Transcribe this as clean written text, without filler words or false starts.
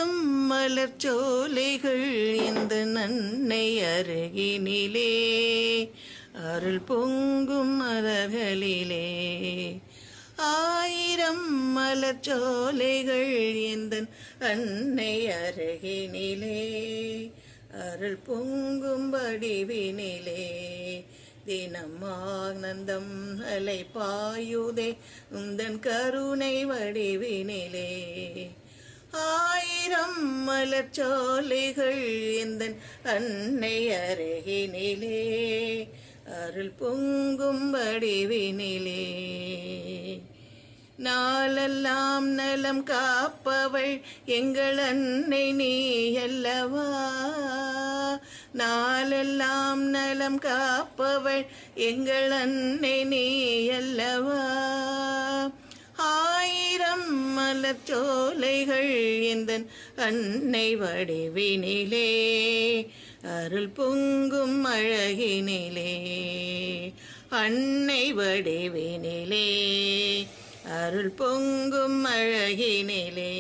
ஆயிரம் மலர்ச்சோலைகள் இந்த நன்னை அருகினிலே அருள் பொங்கும் மலர்களிலே. ஆயிரம் மலர்ச்சோலைகள் இந்த அன்னை அருகினிலே அருள் பொங்கும் வடிவினிலே. தினம் ஆனந்தம் அலை பாயுதே உந்தன் கருணை வடிவினிலே. ஆயிரம் மலர்ச்சோலைகள் இந்த அன்னை அருகினிலே அருள் பொங்கும் வடிவினிலே. நாளெல்லாம் நலம் காப்பவள் எங்கள் அன்னை நீ அல்லவா. நாளெல்லாம் நலம் காப்பவள் எங்கள் அன்னை நீ அல்லவா. ஆயிரம் மலர்ச்சோலைகள் இந்த அன்னை வடிவினிலே அருள் பொங்கும் அழகினிலே. அன்னை வடிவினிலே அருள் பொங்கும் அழகினிலே.